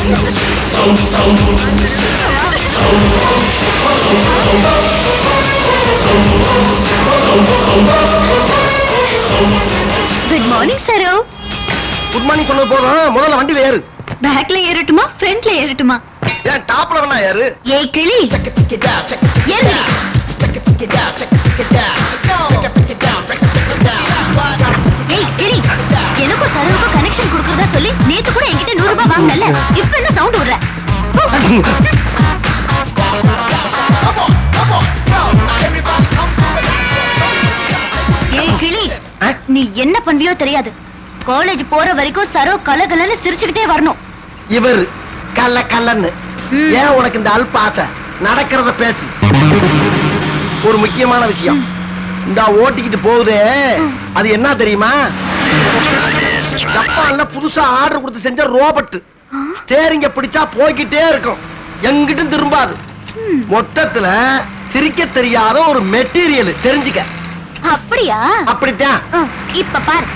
Good morning Saro. Good morning சொன்னது போதும், முதல்ல வண்டியில ஏறு. பேக்ல ஏறட்டுமா ஃப்ரண்ட்ல ஏறட்டுமா? ஏன் டாப்ல வேணா ஏறு. ஏய் கிளி ஏறு. ஏய் கிளி, எனக்கும் சரோவுக்கும் கனெக்ஷன் கொடுக்கறதா சொல்லி நேத்து கூட என்கிட்ட 100 ரூபாய் வாங்குனல, இப்ப என்ன சவுண்ட் விடுற? ஏய் கிளி, நீ என்ன பண்ணுவியோ தெரியாது. காலேஜ் போற வரைக்கும் சரோ கலகலன்னு சிரிச்சுக்கிட்டே வரணும். இவர் கல்ல கல்லன்னு. ஏன் உனக்கு இந்த அல்ப ஆசை? நடக்கிறத பேசு. ஒரு முக்கியமான விஷயம், இந்த ஓட்டிக்கிட்டு போகுதே அது என்ன தெரியுமா? ஜப்பான்ல புதுசா ஆர்டர் கொடுத்து செஞ்ச ரோபோட். ஸ்டேரிங்க பிடிச்சா போய்கிட்டே இருக்கும், எங்கிட்டும் திரும்பாது. மொத்தத்துல சிரிக்க தெரியாத ஒரு மெட்டீரியல், தெரிஞ்சுக்க. அப்படியா? அப்படித்தான். இப்ப பாரு.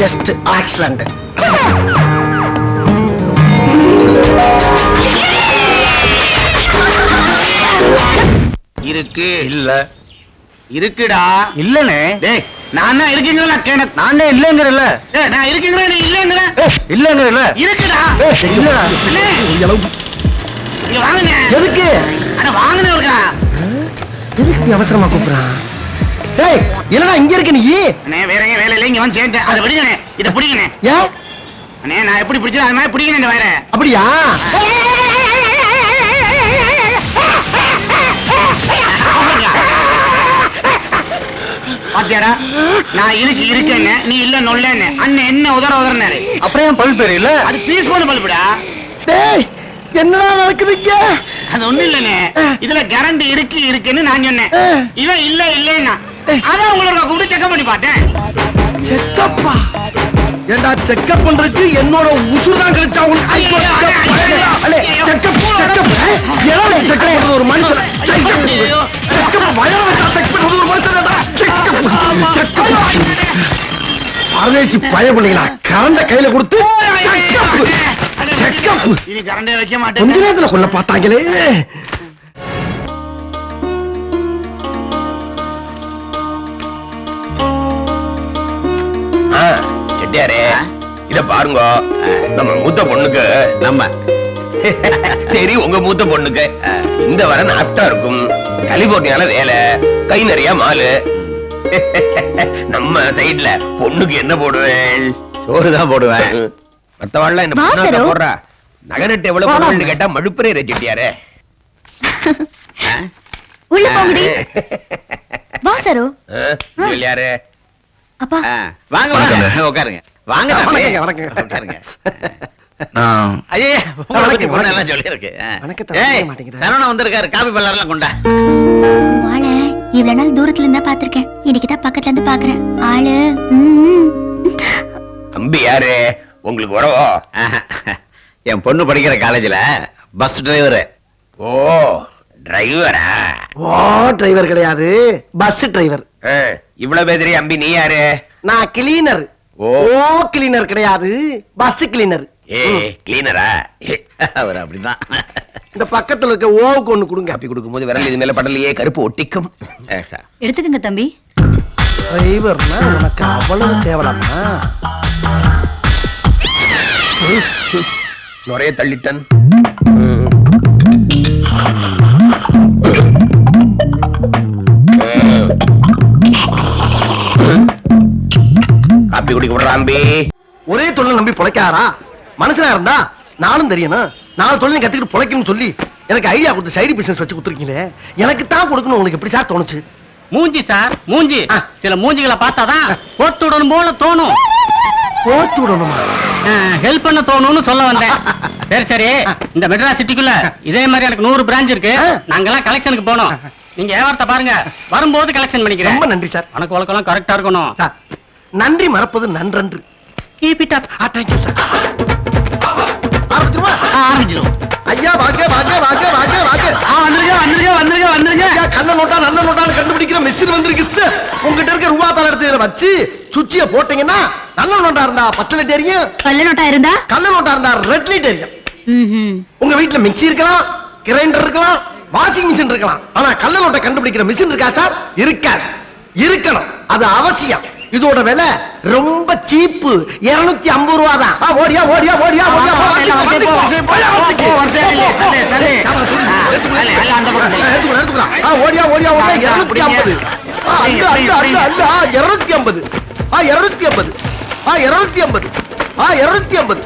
Just accident. இருக்கு இல்ல இருக்குடா. இல்லனே. டேய் நான் தான் இருக்கீங்களா கேன? நானே இல்லங்கறல. டேய் நான் இருக்கீங்களா நீ இல்லங்கற? இல்லங்கறல. இருக்குடா. இல்லடா. இங்க வாங்கனே. எதுக்கு? அட வாங்கனே இருக்கா? எதுக்கு நீ அவசரமா கூப்பிடுறான்? டேய் என்னடா இங்க இருக்க நீ? அண்ணே வேற எங்க வேலை இல்ல, இங்க வந்து சேந்தேன். அத விடுங்கனே, இத பிடிங்கனே. ஏன்? அண்ணே நான் எப்படி பிடிச்சா அது மாதிரி பிடிங்கனே இந்த வயரை. அப்படியா? பாத்தியாடா, நான் இருக்கேன்னு நீ இல்ல நொல்லன்னு அண்ணன் என்ன உதறனாரு. அப்புறம் ஏன் பல் பேர் இல்ல? அது பீஸ் பண்ண பல்புடா. டேய் என்னடா நடக்குதுங்க? அது ஒண்ணு இல்லனே, இதுல கேரண்டி இருக்குன்னு நான் சொன்னேன். இவன் இல்ல இல்லன்னா அதான் உங்களுக்கு கூப்பிட்டு செக்அப் பண்ணி பார்த்தேன். செக்கப்பா? ஏண்டா செக்கப் பண்றதுக்கு என்னோட உசுர் தான் கிடைச்சா உனக்கு? செக்கப் செக்கப் ஏடா செக்கப் பண்றது ஒரு மனுஷன்? செக்கப் வயல வச்சா செக் பண்றது ஒரு மனுஷன்டா. செக்கப் செக்கப் பரதேசி பய பிள்ளைங்களா, கரண்ட கையில கொடுத்து செக்கப் செக்கப். இனி கரண்டே வைக்க மாட்டேன். கொஞ்ச நேரத்துல கொல்ல பார்த்தாங்களே. இத பாருங்க, நம்ம மூத்த பொண்ணுக்கு நம்ம சரி உங்க மூத்த பொண்ணுக்கு இந்த வர நாப்டா இருக்கும். கலிபோர்னியால வேலை, கை நிறைய மாலு. நம்ம சைடுல பொண்ணுக்கு என்ன போடுவேன்? சோறு தான் போடுவேன். மத்தவாள்லாம் என்ன பொண்ணா போடுறா? நகனட்டு எவ்வளவு போடுவேன்னு கேட்டா மழுப்பரே ரெச்சிட்டியாரே. உள்ள போங்கடி. வா சரோ. யாரு? அப்பா வாங்க வாங்க உட்காருங்க. வாங்க வணக்கங்க வணக்கங்க உட்காருங்க. ஐயே உங்களுக்கு முன்னெல்லாம் சொல்லி இருக்கு. சரவணா வந்திருக்காரு, காபி பல்லாரெல்லாம் கொண்டா. ஆளு இவ்வளவு நாள் தூரத்துல இருந்தா பாத்திருக்கேன், இன்னைக்குதான் பக்கத்துல இருந்து பாக்குறேன். ஆளு அம்பி யாரு? உங்களுக்கு வரவோ? என் பொண்ணு படிக்கிற காலேஜ்ல பஸ் டிரைவர். ஓ டிரைவரா? ஓ டிரைவர் கிடையாது, பஸ் டிரைவர். இவ்வளவு பேதிரி அம்பி நீ யாரு? நான் கிளீனர். ஓ கிளீனர் கிடையாது, பஸ் கிளீனர். கிளீனரா? அவர் அப்படிதான். இந்த பக்கத்துல இருக்க ஓவுக்கு ஒண்ணு கொடுங்க. காப்பி கொடுக்கும் போது விரல் இது மேல படலையே, கருப்பு ஒட்டிக்கும். எடுத்துக்கங்க தம்பி. டிரைவர்னா உனக்கு அவ்வளவு தேவலாமா? நுரைய தள்ளிட்டன். காப்பி குடிக்க விடுறாம்பி. ஒரே தொழில் நம்பி பொழைக்காரா? மனுஷனா இருந்தா நாளும் தெரியணும், நாலு தொழில் கத்துக்கிட்டு பொழைக்கணும்னு சொல்லி எனக்கு ஐடியா கொடுத்து சைடு பிசினஸ் வச்சு கொடுத்துருக்கீங்களே, எனக்கு தான் கொடுக்கணும் உங்களுக்கு எப்படி சார் தோணுச்சு? மூஞ்சி சார் மூஞ்சி. சில மூஞ்சிகளை பார்த்தாதான் போட்டு விடணும் போல தோணும். போட்டு விடணுமா? ஹெல்ப் பண்ண தோணும்னு சொல்ல வந்தேன். சரி சரி, இந்த மெட்ராஸ் சிட்டிக்குள்ள இதே மாதிரி எனக்கு 100 பிரான்ச் இருக்கு. நாங்கெல்லாம் கலெக்ஷனுக்கு போனோம். நீங்க வியாபாரத்தை பாருங்க, வரும்போது கலெக்ஷன் பண்ணிக்கிறேன். ரொம்ப நன்றி சார். கணக்கு வழக்கெல்லாம் கரெக்டா இருக்கணும் சார். நன்றி மறப்பது நன்றன்று. Keep it up. Thank you sir. ஆரம்பிச்சிருமா? ஆரம்பிச்சிரும். ஐயா வாங்க வாங்க வாங்க வாங்க வாங்க. வந்துருங்க வந்துருங்க வந்துருங்க வந்துருங்க. ஐயா கள்ள நோட்டா நல்ல நோட்டான்னு கண்டுபிடிக்கிற மிஷின் வந்திருக்கு சார். உங்ககிட்ட இருக்க ரூபா தாள எடுத்து இதுல வச்சு சுச்சிய போட்டீங்கன்னா நல்ல நோட்டா இருந்தா பச்சை லைட் எரியும், கள்ள நோட்டா இருந்தா கள்ள நோட்டா இருந்தா ரெட் லைட் எரியும். உங்க வீட்டுல மிக்ஸி இருக்கலாம், கிரைண்டர் இருக்கலாம், வாஷிங் மிஷின் இருக்கலாம். ஆனா கள்ள நோட்டை கண்டுபிடிக்கிற மிஷின் இருக்கா சார்? இருக்காது. இருக்கணும், அது அவசியம். இதோட விலை ரொம்ப சீப்பு, 250 ரூபா தான். ஓடியா ஓடியா ஓடியா ஓடியா. ஓடியா ஓடியா ஓடியா. 250. 250. 250. 250.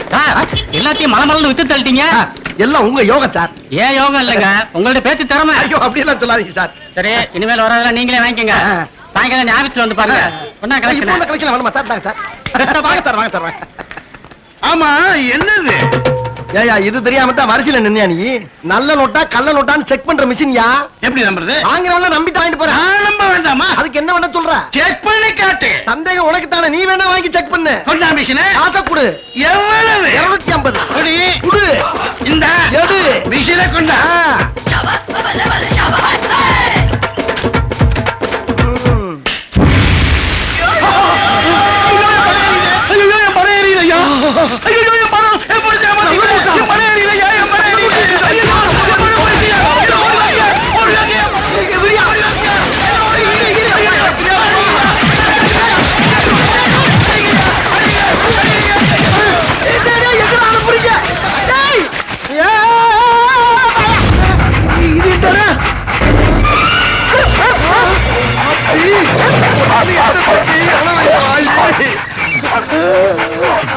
எல்லாத்தையும் மலமலன்னு வித்து தள்ளிட்டீங்க. எல்லாம் உங்க யோகம் சார். ஏன் யோகம் இல்லைங்க, உங்கள்ட்ட பேச்சு திறமை. ஐயோ அப்படியெல்லாம் சொல்லாதீங்க சார். சரி, இனிமேல் வரதெல்லாம் நீங்களே வாங்கிக்கங்க. சாயங்காலம் நீ ஆபீஸ்ல வந்து பாருங்க. ஒண்ணா கலெக்ஷன் வேணுமா சார்? வாங்க சார் வாங்க சார் வாங்க. ஆமா, என்னது? ஏயா இது தெரியாம தான் வரிசையில நின்னியா நீ? நல்ல நோட்டா கள்ள நோட்டான்னு செக் பண்ற மிஷின்யா. எப்படி நம்புறது? வாங்குறவங்க நம்பிட்டு வாங்கிட்டு போறேன். நம்ப வேண்டாமா? அதுக்கு என்ன பண்ண சொல்ற? செக் பண்ணி காட்டு. சந்தேகம் உனக்கு தானே, நீ வேணா வாங்கி செக் பண்ணு. கொண்டா மிஷின். காசை கொடு. எவ்வளவு? 250. கொடு. கொடு. இந்த எடு மிஷினை கொண்டா.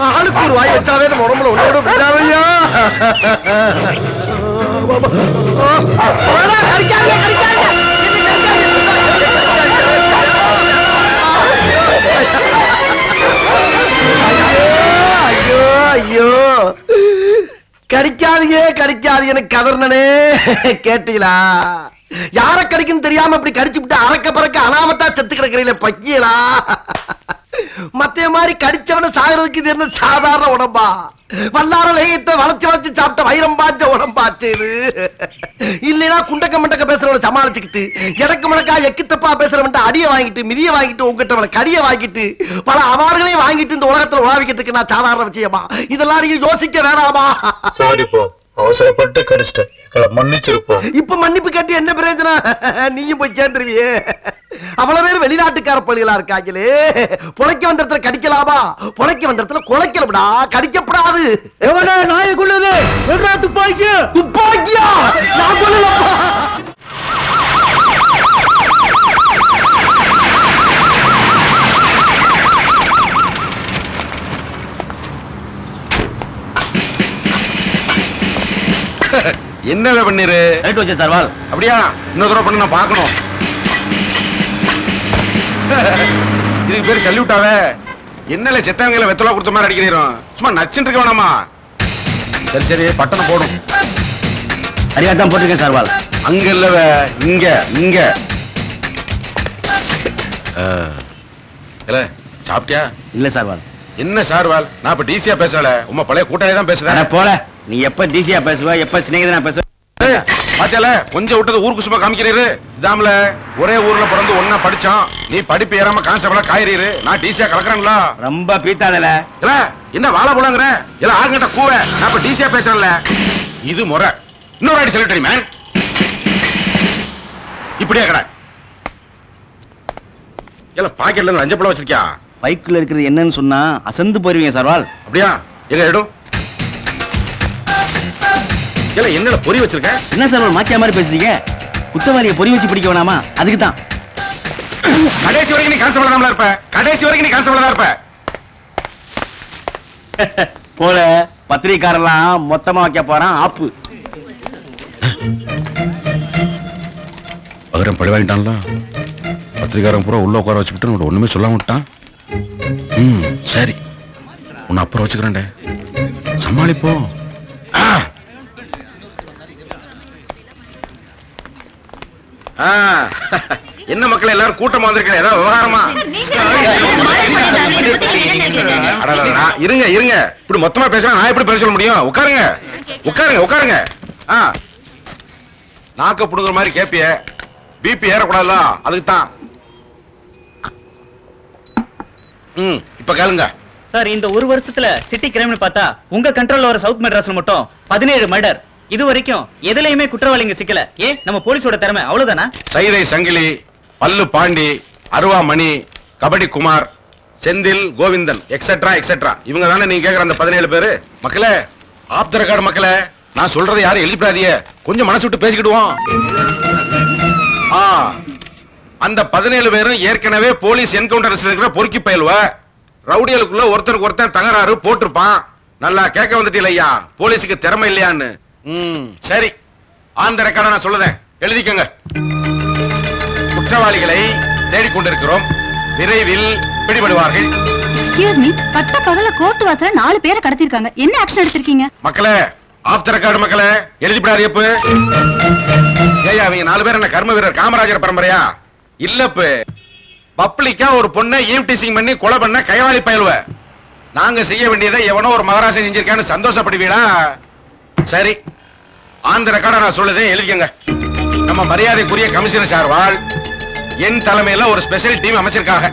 ஆளுக்கு ஒரு வாய் வச்சாவே நம்ம உடம்புல ஒன்னோட விடாதையா. ஐயோ ஐயோ, கடிக்காதீங்க கடிக்காதீங்கன்னு கதர்னே கேட்டீங்களா? யார கடிக்குன்னு தெரியாம இப்படி கடிச்சு விட்டு அறக்க பறக்க அனாமத்தா செத்து கிடக்குறீங்களே பக்கியலா. மத்திய மாதிரி கடிச்சவன சாகிறதுக்கு இது என்ன சாதாரண உடம்பா? வல்லார லேயத்தை வளைச்சு வளைச்சு சாப்பிட்ட வைரம் பாஞ்ச உடம்பாச்சு இது. இல்லைன்னா குண்டக்க மண்டக்க பேசுறவனை சமாளிச்சுக்கிட்டு எனக்கு முழக்கா எக்கு தப்பா பேசுறவன் அடிய வாங்கிட்டு மிதிய வாங்கிட்டு உங்ககிட்ட கடிய வாங்கிட்டு பல அவார்களையும் வாங்கிட்டு இந்த உலகத்துல உலாவிக்கிட்டு இருக்கு. நான் சாதாரண விஷயமா? இதெல்லாம் நீங்க யோசிக்க வேணாமா? சாரி போ, அவசரப்பட்டு கடிச்சிட்டேன், எங்களை மன்னிச்சிருப்போம். இப்ப மன்னிப்பு கேட்டு என்ன பிரயோஜனம்? நீயும் போய் சேர்ந்துருவியே. அவ்வளவு பேர் வெளிநாட்டுக்கார பள்ளிகளா இருக்காங்களே. பொழைக்க வந்த இடத்துல கடிக்கலாமா? பொழைக்க வந்த இடத்துல குலைக்கலடா, கடிக்கப்படாது. நாயக்குள்ளது துப்பாக்கியா? துப்பாக்கியா? நான் சொல்லலப்பா. என்ன பண்ணிரு? ரைட் வச்சு சார் வால். அப்படியா? இன்னொரு தடவை பண்ணி நான் பார்க்கணும். இதுக்கு பேரு சல்யூட்டாவே? என்னல செத்தவங்கள வெத்தலா கொடுத்த மாதிரி அடிக்கிறீரோம்? சும்மா நச்சுட்டு இருக்க வேணாமா? சரி சரி, பட்டணம் போடும். சரியா தான் போட்டிருக்கேன் சார் வால். அங்க இல்லவே, இங்க இங்க. இல்ல சாப்பிட்டியா? இல்ல சார் வால். என்ன சார் வால்? நான் இப்ப டிசியா பேசல, உமா பழைய கூட்டாளி தான் பேசுறேன். போல, நீ எப்ப டிசியா பேசுவ, எப்ப சிநேகிதனா பேசுவ? பாத்தியால கொஞ்சம் விட்டது ஊருக்கு சும்மா காமிக்கிறீரு. இதாமல ஒரே ஊர்ல பிறந்து ஒன்னா படிச்சான். நீ படிப்பு ஏறாம கான்ஸ்டபிளா காயிறீரு. நான் டிசியா கலக்குறேன்ல. ரொம்ப பீத்தாதல. இல்ல என்ன வாழ போலங்கற? இல்ல ஆகட்ட கூவ. நான் இப்ப டிசியா பேசறேன்ல. இது முறை. இன்னொரு அடி சொல்லிட்டேன் மேன். இப்படியே கடை. இல்ல பாக்கெட்ல லஞ்ச பழம் வச்சிருக்கியா? பைக்குள்ள இருக்கிறது என்னன்னு சொன்னா அசந்து போயிருவீங்க சார் வால். அப்படியா? எங்க எடும்? இல்ல என்னல பொறி வச்சிருக்க? என்ன சார் மாத்தியா மாதிரி பேசுறீங்க? குத்தவாளியை பொறி வச்சு பிடிக்க வேணாமா? அதுக்கு தான். கடைசி வரைக்கும் நீ கான்ஸ்டபிளா தான் இருப்ப. கடைசி வரைக்கும் நீ கான்ஸ்டபிளா தான் இருப்ப. போல பத்திரிக்காரெல்லாம் மொத்தமா வைக்க போறான் ஆப்பு. பேரும் பழி வாங்கிட்டான்ல. பத்திரிக்காரன் பூரா உள்ள உட்கார வச்சுக்கிட்டு உன்னை ஒண்ணுமே சொல்ல விட்டான். சரி, உன்னை அப்புறம் வச்சுக்கிறேன்டே, சமாளிப்போம். என்ன மக்கள் எல்லாரும் கூட்டமா வந்திருக்கேன், ஏதாவது விவகாரமா? இருங்க இருங்க, இப்படி மொத்தமா பேசுறேன், நான் எப்படி பேச சொல்ல முடியும்? உட்காருங்க உட்காருங்க உட்காருங்க. நாக்க புடுங்குற மாதிரி கேப்பிய, பிபி ஏறக்கூடாதுல்ல, அதுக்கு தான். இப்ப கேளுங்க சார். இந்த ஒரு வருஷத்துல சிட்டி கிரைம்னு பார்த்தா உங்க கண்ட்ரோல்ல வர சவுத் மெட்ராஸ்ல மட்டும் 17 மர்டர். இது வரைக்கும் எதுலயுமே குற்றவாளிங்க சிக்கல. நம்ம போலீஸோட திறமை அவ்வளவுதானா? சைதை சங்கிலி, பல்லு பாண்டி, அருவா மணி, கபடி குமார், செந்தில் கோவிந்தன் எக்ஸெட்ரா எக்ஸெட்ரா, இவங்க தானே நீங்க கேக்குற அந்த 17 பேரு. மக்களே, ஆப் த ரெக்கார்டு மக்களே, நான் சொல்றதை யாரும் எழுதிடாதீங்க, கொஞ்சம் மனசு விட்டு பேசிக்கிடுவோம். அந்த 17 பேரும் ஏற்கனவே போலீஸ் என்கவுண்டர்ஸ்ல இருக்கிற பொறுக்கி பயலுவ. ரவுடிகளுக்குள்ள ஒருத்தருக்கு ஒருத்தன் தகராறு போட்டிருப்பான். நல்லா கேட்க வந்துட்டீங்க ஐயா, போலீஸுக்கு திறமை இல்லையான்னு. சரி, ஆன் த ரெக்கார்டா நான் சொல்லுதேன், எழுதிக்கங்க. குற்றவாளிகளை தேடிக்கொண்டிருக்கிறோம், விரைவில் பிடிபடுவார்கள். எக்ஸ்கியூஸ் மீ, பட்ட பகல கோர்ட் வாசல்ல 4 பேரை கடத்திருக்காங்க. என்ன ஆக்ஷன் எடுத்திருக்கீங்க? மக்களே, ஆஃப் த ரெக்கார்டு மக்களே, எழுதிப்படாது. எப்ப ஏயா அவங்க 4 பேர் என்ன கர்ம வீரர் காமராஜர் பரம்பரையா? இல்லப்பு, பப்ளிக்கா ஒரு பொண்ணை ஈவ் டீசிங் பண்ணி கொலை பண்ண கைவாளி பயலுவ. நாங்க செய்ய வேண்டியதை எவனோ ஒரு மகாராஜன் செஞ்சிருக்கான்னு சந்தோஷப்படுவீடா? சரி, ஆந்திர ரெக்கார்டா நான் சொல்லுதேன், எழுதிக்கங்க. நம்ம மரியாதைக்குரிய கமிஷனர் சார்வால் என் தலைமையில ஒரு ஸ்பெஷல் டீம் அமைச்சிருக்காங்க.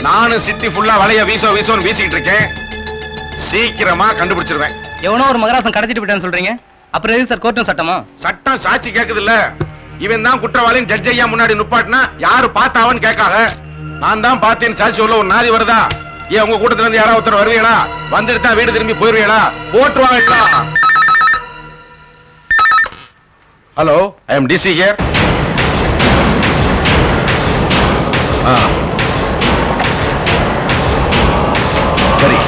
நானும் சிட்டி ஃபுல்லா வளைய வீசோன்னு வீசிட்டு இருக்கேன். சீக்கிரமா கண்டுபிடிச்சிருவேன். எவனோ ஒரு மகராசன் கடத்திட்டு போயிட்டான்னு சொல்றீங்க, அப்புறம் எது சார் கோர்ட்டும் சட்டமா? சட்டம் சாட்சி கேக்குது இல்ல, இவன் தான் குற்றவாளின்னு ஜட்ஜ் ஐயா முன்னாடி நுப்பாட்டினா யாரு பார்த்தாவன்னு கேட்காக. நான் தான் பார்த்தேன்னு சாட்சி சொல்ல ஒரு நாதி வருதா? ஏன் உங்க கூட்டத்துல இருந்து யாராவது ஒருத்தர் வருவீங்களா? வந்துட்டு வீடு திரும்பி போயிருவீங்களா? போட்டுருவாங்களா? Hello, I am DC here. சரி,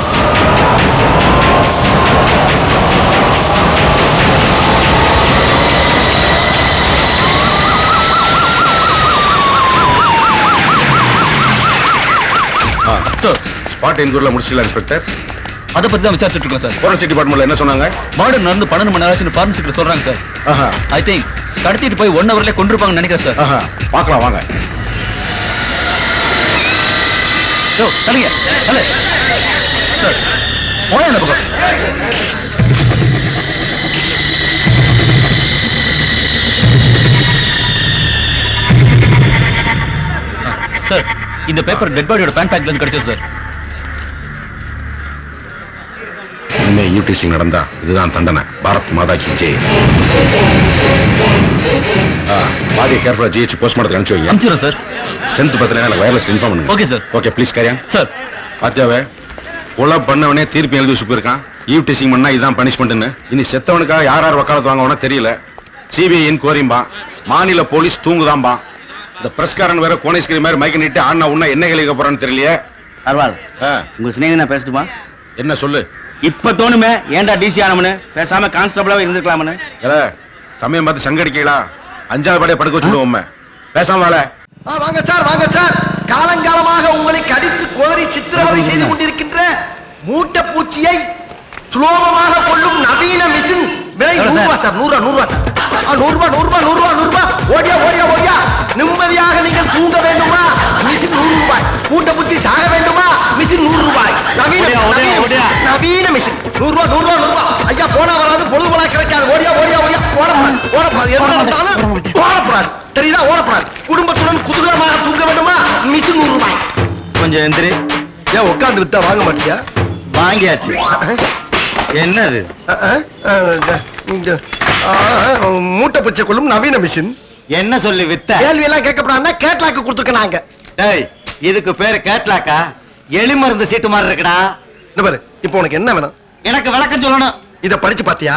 ஸ்பாட் என்கொயரில முடிச்சிடலாம் இன்ஸ்பெக்டர். அதை பத்தி தான் விசாரிச்சுட்டு இருக்கோம் சார். ஃபோரன்சிக் டிபார்ட்மெண்ட்ல என்ன சொன்னாங்க? மர்டர் நடந்து 12 மணி நேரம் ஃபாரன்சிக்ல சொல்றாங்க சார். ஐ திங்க் கடத்திட்டு போய் 1 ஹவர்ல கொண்டிருப்பாங்கன்னு நினைக்கிறேன் சார். பார்க்கலாம் வாங்க. யோ தலிங்க தலை சார், போய் அந்த பக்கம். சார், இந்த பேப்பர் டெட் பாடியோட பேன் பேக்ல இருந்து கிடைச்சது சார். இனிமே யூடிசிங் நடந்தா இதுதான் தண்டனை. பாரத் மாதா கி ஜெய். பாடியை கேர்ஃபுல்லா ஜிஹெச் போஸ்ட்மார்ட்டத்துக்கு அனுப்பிச்சு வைங்க. அனுப்பிச்சிடுறேன் சார். ஸ்ட்ரென்த் பத்தல எனக்கு வயர்லெஸ் இன்ஃபார்ம் பண்ணுங்க. Okay sir. Okay, please carry on. Sir, பாத்தியாவே கொலை பண்ணவனே தீர்ப்பு எழுதி வச்சு போயிருக்கான். ஈவ் டீசிங் பண்ணா இதான் பனிஷ்மெண்ட்னு. இனி செத்தவனுக்காக யார் வக்காலத்து வாங்கவனா தெரியல. சிபிஐ என்கொயரிம்பா, மாநில போலீஸ் தூங்குதாம்பா. இந்த பிரஸ்காரன் வேற கோணேஸ்கிரி மாதிரி மைக்க நீட்டு ஆனா உன்ன என்ன கேள்விக்க போறான்னு தெரியலையே. அர்வால், உங்க சிநேகிதனா பேசட்டுமா? என்ன சொல்லு. இப்ப தோணுமே, ஏன்டா டிசி ஆனவனு பேசாம கான்ஸ்டபிளாவே இருந்திருக்கலாம்னு. சமயம் பார்த்து சங்கடிக்கலா, 5வது படையை படுக்க வச்சுடுவோம். பேசாம வாழ. வாங்க சார், வாங்க சார். காலங்காலமாக உங்களை கடித்து கோதரி சித்திரவதை செய்து கொண்டிருக்கின்ற மூட்டை பூச்சியை சுலோகமாக கொள்ளும் நவீன மிஷின் விலை 100 ரூபாய் சார். 100 ரூபாய் 100 ரூபாய். ஓடியா ஓடியா ஓடியா. நிம்மதியாக நீங்கள் தூங்க வேண்டுமா? மிஷின் 100 ரூபாய். மூட்டை பூச்சி சாக வேண்டுமா? மிஷின் 100 ரூபாய். நவீன மிஷின் 100 ரூபாய். ஐயா, போனா வராது, பொழுது போனா கிடைக்காது. ஓடியா ஓடியா ஓடியா. ஓடப்படாது. தெரியுதா? ஓடப்படாது. குடும்பத்துடன் குதூகலமாக தூங்க வேண்டுமா? மிஷின் 100 ரூபாய். கொஞ்சம் எந்திரி. ஏன் உட்கார்ந்து வித்தா வாங்க மாட்டியா? வாங்கியாச்சு. என்னது? மூட்டை பூச்சை கொள்ளும் நவீன மிஷின். என்ன சொல்லி வித்த? கேள்வி எல்லாம் கேட்கப்படாது. கேட்லாக்கு கொடுத்துருக்க நாங்க. ஏய், இதுக்கு பேரு கேட்லாக்கா? எலி மருந்து சீட்டு மாதிரி இருக்குடா. இந்த பாரு, இப்போ உனக்கு என்ன வேணும்? எனக்கு விளக்கம் சொல்லணும். இத படிச்சு பாத்தியா?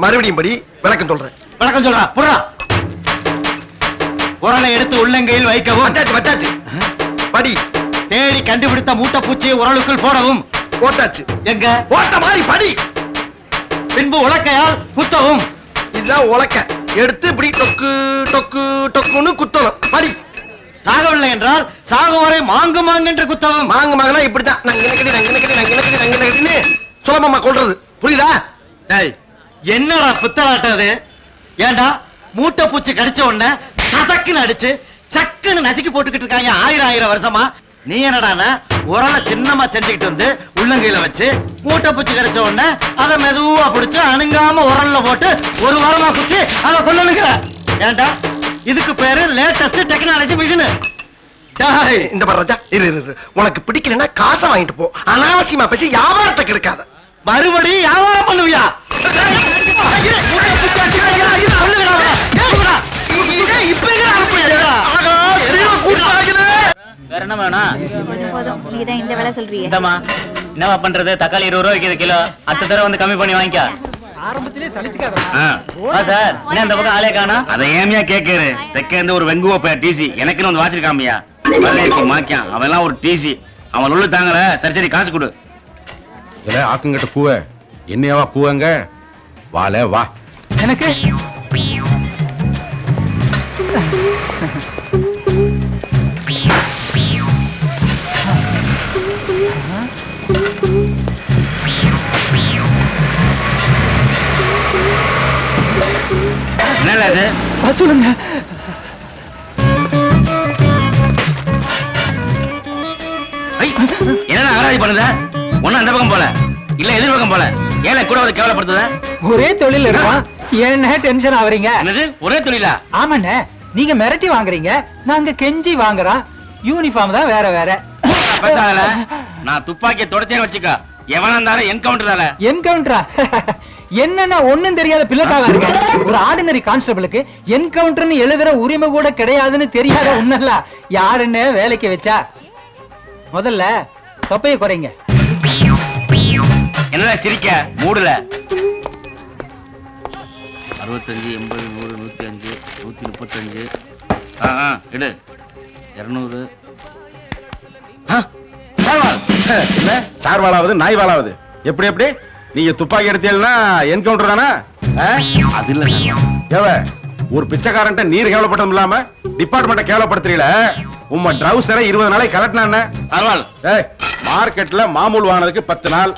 மறுபடியும் படி, விளக்கம் சொல்றேன். விளக்கம் சொல்றா. புறா உரலை எடுத்து உள்ளங்கையில் வைக்கவும். வச்சாச்சு. படி. தேடி கண்டுபிடித்த மூட்டை பூச்சியை உரலுக்குள் போடவும். போட்டாச்சு. எங்க? போட்ட மாதிரி படி. பின்பு உலக்கையால் குத்தவும். இதுதான் உலக்க. எடுத்து இப்படி டொக்கு டொக்கு டொக்குன்னு குத்தணும். படி. சாகவில்லை என்றால் சாகும் வரை மாங்கு மாங்கு என்று குத்தவும். மாங்கு மாங்கனா இப்படித்தான் நங்கினக்கடி சுலபமா கொள்றது. புரியுதா? டேய், என்னடா புத்தலாட்டம் அது? ஏண்டா மூட்டை பூச்சி கடிச்ச உடனே சதக்குன்னு அடிச்சு சக்குன்னு நசுக்கி போட்டுக்கிட்டு இருக்காங்க ஆயிரம் வருஷமா. நீ என்னடானா உரலை சின்னமா செஞ்சுக்கிட்டு வந்து உள்ளங்கையில வச்சு மூட்டை பூச்சி கடிச்ச உடனே அதை மெதுவா பிடிச்சு அணுங்காம உரல்ல போட்டு ஒரு வாரமா குத்தி அதை கொல்லணுங்கிற. ஏண்டா இதுக்கு பேரு லேட்டஸ்ட் டெக்னாலஜி மிஷின். இந்த ராஜா இரு, உனக்கு பிடிக்கலன்னா காசை வாங்கிட்டு போ. அனாவசியமா பேசி வியாபாரத்தை கெடுக்காத. மறுபடியும் வியாபாரம் பண்ணுவியா? வேற என்ன வேணும்? போதும் நீதான் இந்த வேலை சொல்றியே. இந்தமா என்னவா பண்றது? தக்காளி 20 ரூபாய் விக்குது கிலோ. அடுத்த தடவை வந்து கம்மி பண்ணி வாங்கிக்க. சார் என்ன இந்த பக்கம் ஆளே காணோம்? அதை ஏமியா கேக்குற தெக்க இருந்து ஒரு வெங்குவ டிசி எனக்குன்னு வந்து வாச்சிருக்காமியா மாக்கியான் அவன் எல்லாம் ஒரு டிசி அவன் உள்ள தாங்கல. சரி காசு கொடு. இல்ல ஆக்குங்கிட்ட பூவ என்னையாவா பூவங்க வால வா. எனக்கு என்னல அது? சொல்லுங்க. என்ன ஆராய்ச்சி பண்ணுத? ஒன்னும் அந்த பக்கம் போல இல்ல எதிர் பக்கம் போல. ஏல கூட ஒரு கேவலப்படுத்துத? ஒரே தொழில் இருக்கும். என்ன டென்ஷன் ஆவறீங்க? என்னது ஒரே தொழிலா? ஆமாண்ணே, நீங்க மிரட்டி வாங்குறீங்க, நாங்க கெஞ்சி வாங்குறோம். யூனிஃபார்ம் தான் வேற வேற. பேசாதல. நான் துப்பாக்கியை தொடச்சேன்னு வச்சுக்க. எவனா இருந்தாலும் என்கவுண்டர். என்கவுண்டரா? என்னன்னா ஒண்ணும் தெரியாத பிள்ளைக்காக இருக்க. ஒரு ஆர்டினரி கான்ஸ்டபிளுக்கு என்கவுண்டர்னு எழுதுற உரிமை கூட கிடையாதுன்னு தெரியாத உன்னல்ல யாருன்னு வேலைக்கு வச்சா? முதல்ல தொப்பையை குறைங்க. என்னடா சிரிக்க மூடுல? 65 80 100 105 135 எடு 200. சார் வாழாவது நாய் வாழாவது எப்படி எப்படி? நீங்க துப்பாக்கி எடுத்தீங்கன்னா என்கவுண்டர் தானே? அது இல்ல ஏவ ஒரு பிச்சைக்காரன்ட்ட நீர் கேவலப்பட்டதும் இல்லாம டிபார்ட்மெண்ட்டை கேவலப்படுத்துறீல. உம்ம ட்ரவுசரை 20 நாளைக்கு கலட்டினானே சர்வால். ஏய், மார்க்கெட்ல மாமூல் வாங்கினதுக்கு 10 நாள்,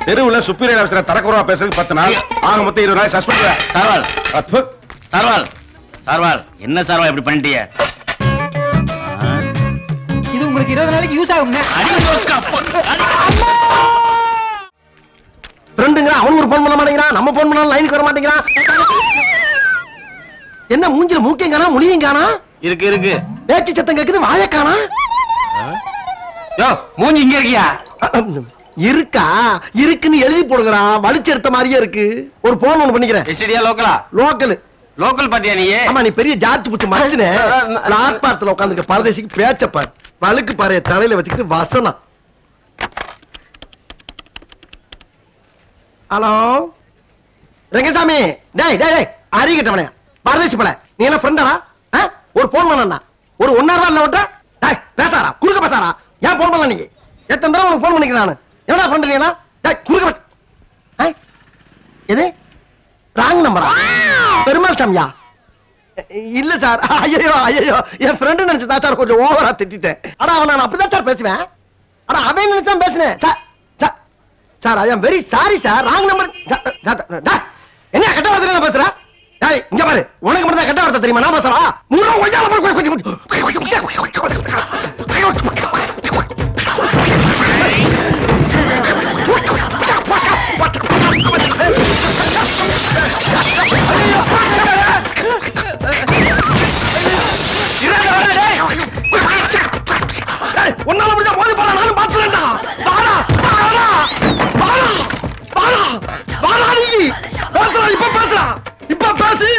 தெருவுல சுப்பீரியர் ஆபீசரை தரக்குறவா பேசுறதுக்கு 10 நாள், ஆக மொத்தம் 20 நாள் சஸ்பெண்ட். சர்வால் சர்வால் சர்வால் என்ன சர்வால் இப்படி பண்ணிட்டிய? இது உங்களுக்கு 20 நாளைக்கு யூஸ் ஆகுங்க. ஃப்ரெண்டுங்க அவன் ஒரு போன் பண்ண மாட்டேங்கிறான், நம்ம போன் பண்ணாலும் லைனுக்கு வர மாட்டேங்கிறான். என்ன மூஞ்சில மூக்கையும் காணா முடியும் காணா? இருக்கு பேச்சு சத்தம் கேக்குது, வாய காணா? யோ மூஞ்சி இங்க இருக்கியா? இருக்கா? இருக்குன்னு எழுதி போடுங்கடா, வலிச்சு எடுத்த மாதிரியே இருக்கு. ஒரு போன் ஒண்ணு பண்ணிக்கிறேன். எஸ்டியா லோக்கலா? லோக்கல். லோக்கல் பாட்டியா நீ? ஆமா, நீ பெரிய ஜார்ஜ் புச்சு மனுஷனே. பிளாட்பாரத்துல உட்காந்துக்க பரதேசிக்கு பேச்சப்பார், வழுக்கு பாறைய தலையில வச்சுக்கிட்டு வசனம். ஹலோ ரங்கசாமி. டேய் டேய் டேய், அறிகிட்டவனே பரதேசி பல, நீ எல்லாம் ஃப்ரெண்டா? ஒரு போன் பண்ணா ஒரு 1.5 ரூபா இல்ல விட்ட? டேய் பேசாரா, குறுக்க பேசாரா? ஏன் போன் பண்ணல? நீ எத்தனை தடவை உனக்கு போன் பண்ணிக்கிறேன் நானு. என்னடா ஃப்ரெண்ட் நீ? டேய் குறுக்க எது ராங் நம்பரா? பெருமாள் சாமியா? இல்ல சார். ஐயோ ஐயோ, என் ஃப்ரெண்டு நினைச்சதா சார், கொஞ்சம் ஓவரா திட்டிட்டேன். ஆனா அவன் நான் அப்படிதான் சார் பேசுவேன். ஆனா அவன் நினைச்சான் பேசுனேன் sir. Sir I am very sorry sir, wrong number. என்ன கெட்ட வார்த்தை பேசுற? டேய் இங்க பாரு, உனக்கு மட்டும் தான் கெட்ட வார்த்தை தெரியுமா? நான் பேசுறா மூணு ஒன்னால முடிஞ்சா போது போற, நானும் பாத்துறேன்டா. பாரா பாரா பாரா பாரா பாரா, நீ பேசுறா, இப்ப பேசுறா, இப்ப பேசு.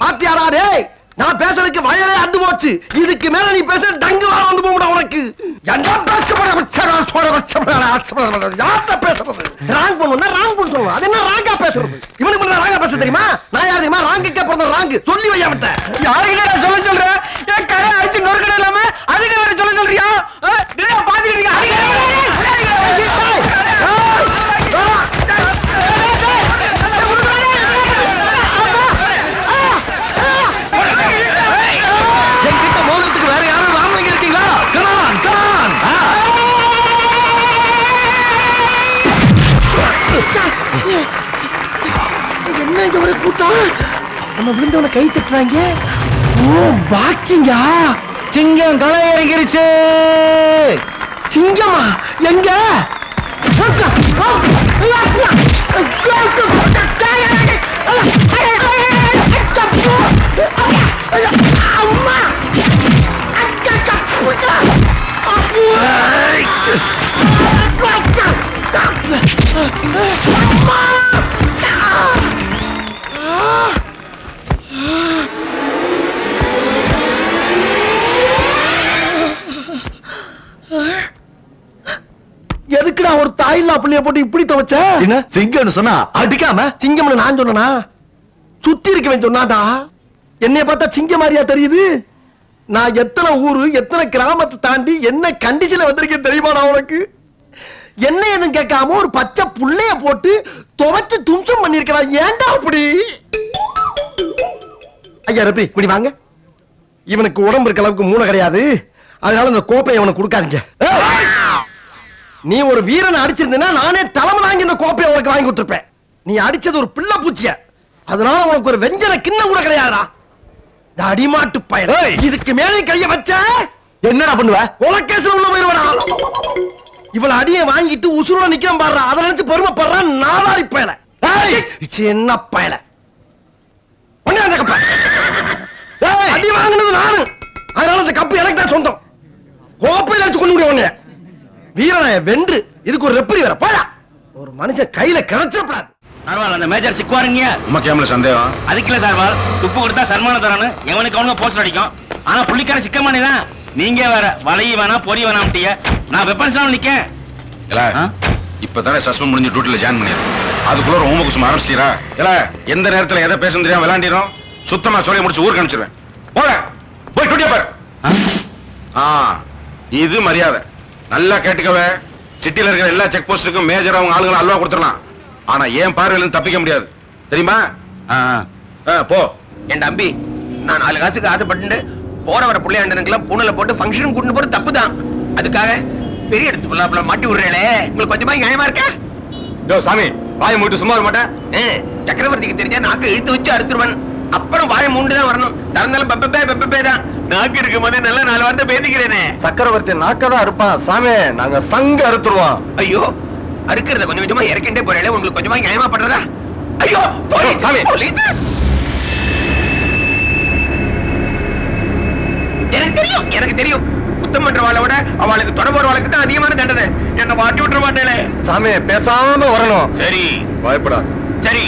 பாத்தியாரா? டேய் நான் பேசுறதுக்கு வயலே அந்து போச்சு. இதுக்கு மேல நீ பேச டங்கு வர வந்து போட உனக்கு. என்ன பேசுறது? ராங் பண்ணுனா ராங் பண்ண சொல்லுவான். அது என்ன ராங்கா பேசுறது? இவனுக்கு மட்டும் ராங்கா பேச தெரியுமா? நான் யார் தெரியுமா? ராங்குக்கே பிறந்த ராங்கு. சொல்லி வையா விட்ட யாருக்கிட்ட நான் சொல்ல சொல்றேன்? ஏன் கடை அடிச்சு நொறுக்கடை இல்லாம அதுக்கு வேற சொல்ல சொல்றியா? பாத்துக்கிட்டீங்க என்ன இங்க ஒரு கூட்டம்? நம்ம விழுந்தவன கை தட்டுறாங்க. ஓ பாக்ஸிங்கா? சிங்கம் களை இறங்கிருச்சு. சிங்கமா? எங்க? அம்மா! எதுக்குடா ஒரு தாயில்லா புள்ளைய போட்டு இப்படி துவைச்ச? என்ன சிங்கம்னு சொன்னா அடிக்காம? சிங்கம்னு நான் சொன்னா? சுத்தி இருக்கவன் சொன்னாடா. என்னைய பார்த்தா சிங்கம் மாதிரியா தெரியுது? நான் எத்தனை ஊரு எத்தனை கிராமத்தை தாண்டி என்ன கண்டிஷன்ல வந்திருக்கேன் தெரியுமா நான் உனக்கு? என்ன எதுவும் கேட்காம ஒரு பச்சை புள்ளைய போட்டு துவைச்சு தும்சம் பண்ணிருக்கலாம். ஏன்டா அப்படி? ஐயா ரப்பி இப்படி வாங்க. இவனுக்கு உடம்பு இருக்க அளவுக்கு மூளை கிடையாது. அதனால இந்த கோப்பையை அவனுக்கு கொடுக்காதீங்க. ஏய்! நீ ஒரு வீரனை அடிச்சிருந்தா நானே தலைமை தாங்கி இந்த கோப்பையை உனக்கு வாங்கி கொடுத்துருப்பேன். நீ அடிச்சது ஒரு பிள்ளை பூச்சிய. அதனால உனக்கு ஒரு வெஞ்சன கிண்ணம் கூட கிடையாதுடா. இந்த அடிமாட்டு பயல். இதுக்கு மேலே கைய வச்ச என்னடா பண்ணுவ? கொலைகேஸ்ல உள்ள போயிருவடா. இவள அடியை வாங்கிட்டு உசுரோட நிக்காம பாடுறா. அதை நினைச்சு பெருமைப்படுறான் நாலாரி பயல. சின்ன பயல. அந்த கப்ப அடி வாங்கினது நானு. அதனால அந்த கப்பு எனக்கு தான் சொந்தம். கோப்பையில வச்சு கொண்டு முடியும். வீரனாய வென்று இதுக்கு ஒரு ரெப்பரி வர போயா. ஒரு மனுஷன் கையில கிடைச்சிடப்படாது. சார்வால் அந்த மேஜர் சிக்குவாருங்க. உமக்கு ஏம்ல சந்தேகம்? அதுக்குல சார்வால் துப்பு கொடுத்தா சன்மானம் தரானு எவனுக்கு அவனுக்கு போஸ்ட் அடிக்கும். ஆனா புள்ளிக்கார சிக்கமானே தான். நீங்க வேற வளைய வேணா பொறி வேணாம்ட்டிய. நான் வெப்பன்ஸ்லாம் நிக்கேன். இல்ல இப்பதானே சஸ்பெண்ட் முடிஞ்சு டியூட்டில ஜாயின் பண்ணிருக்கேன். அதுக்குள்ள ஒரு ஹோம்வொர்க் சும்மா ஆரம்பிச்சிட்டீரா? இல்ல எந்த நேரத்துல எதை பேசணும் தெரியாம விளையாண்டிரும். சுத்தமா சொல்லி முடிச்சு ஊருக்கு அனுப்பிச்சிருவேன். போட போய் டியூட்டியா பாரு. இது மரியாதை. நல்லா கேட்டுக்கவே. சிட்டில இருக்கிற எல்லா செக் போஸ்டுக்கும் மேஜர் அவங்க ஆளுங்களை அல்வா கொடுத்துடலாம். ஆனா ஏன் பார்வையில தப்பிக்க முடியாது தெரியுமா? போ. என் தம்பி, நான் 4 காசுக்கு ஆசைப்பட்டு போற வர புள்ளையாண்டனுக்கெல்லாம் பூனல போட்டு ஃபங்க்ஷன் கூட்டு போறது தப்பு தான். அதுக்காக பெரிய எடுத்து புள்ளாப்புல மாட்டி விடுறேளே, உங்களுக்கு கொஞ்சமா நியாயமா இருக்கா? யோ சாமி, வாயை மூட்டு சும்மா வர மாட்டேன். சக்கரவர்த்திக்கு தெரிஞ்சா நாக்கு இழுத்து வச்சு அறுத்துருவன். அப்புறம் வாயை மூண்டு தான் வரணும். திறந்தாலும் பெப்பே தான். நாக்கு இருக்கும் போதே நல்லா 4 வார்த்தை பேசிக்கிறேனே. சக்கரவர்த்தி நாக்கதான் இருப்பான். சாமி நாங்க சங்க அறுத்துருவோம். ஐயோ, அறுக்கிறத கொஞ்சம் கொஞ்சமா இறக்கிட்டே போறேன். உங்களுக்கு கொஞ்சமா நியாயமா பண்றதா? ஐயோ போலீஸ், சாமி. போலீஸ். எனக்கு தெரியும் குத்தம் பண்றவாளை விட அவளுக்கு தொடர்பு வாழ்க்கை தான் அதிகமான தண்டனை. என்ன மாட்டி விட்டுற மாட்டேனே. சாமி பேசாம வரணும். சரி, பயப்படாது. சரி.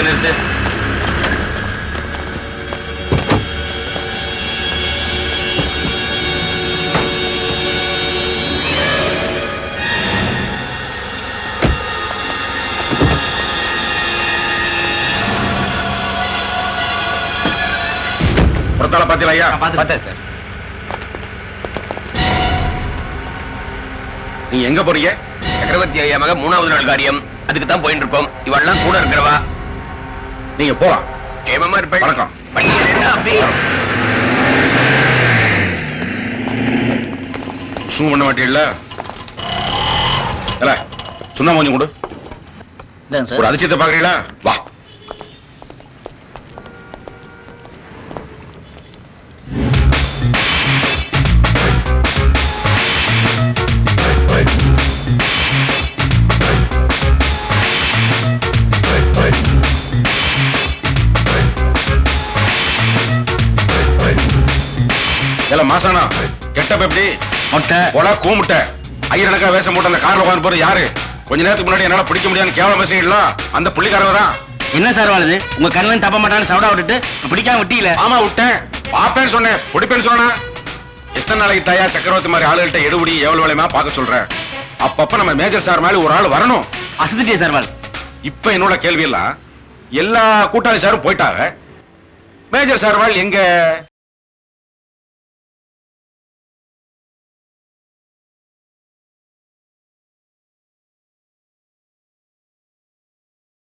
நிறுத்து. புறத்தால பாத்தீங்களா ஐயா? பார்த்தேன் சார். நீங்க எங்க போறீங்க? சக்கரவர்த்தி ஐயா மக 3வது நாள் காரியம். அதுக்கு தான் போயிட்டு இருக்கோம். இவெல்லாம் கூட இருக்கிறவா. நீங்க போலாம். கேமமா இருப்பேன். வணக்கம். சும்மா பண்ண மாட்டீங்களா? இல்ல சுண்ணா கொஞ்சம் கொடு. ஒரு அதிசயத்தை பாக்குறீங்களா? வா. மாசானா கெட்டப்ப எப்படி மொட்டை போல கூமுட்டை ஐயனக்கா வேஷம் போட்டு அந்த கார்ல உட்கார்ந்து போறது யாரு? கொஞ்ச நேரத்துக்கு முன்னாடி என்னால பிடிக்க முடியாதுன்னு கேவலம் பேசுறீங்களா? அந்த புள்ளிக்காரவ தான். என்ன சார் வாழுது? உங்க கண்ணில் தப்ப மாட்டான்னு சவுடா விட்டுட்டு பிடிக்காம விட்டீங்களே. ஆமா விட்டேன். பாப்பேன்னு சொன்னேன், பிடிப்பேன்னு சொன்னா. எத்தனை நாளைக்கு தாயா சக்கரவர்த்தி மாதிரி ஆளுகிட்ட எடுபடி எவ்வளவு வேலையுமா பார்க்க சொல்றேன். அப்பப்ப நம்ம மேஜர் சார் மேல ஒரு ஆள் வரணும். அசதிட்டே சார் வாழ். இப்ப என்னோட கேள்வி எல்லாம் எல்லா கூட்டாளி சாரும் போயிட்டாங்க. மேஜர் சார் வாழ் எங்க?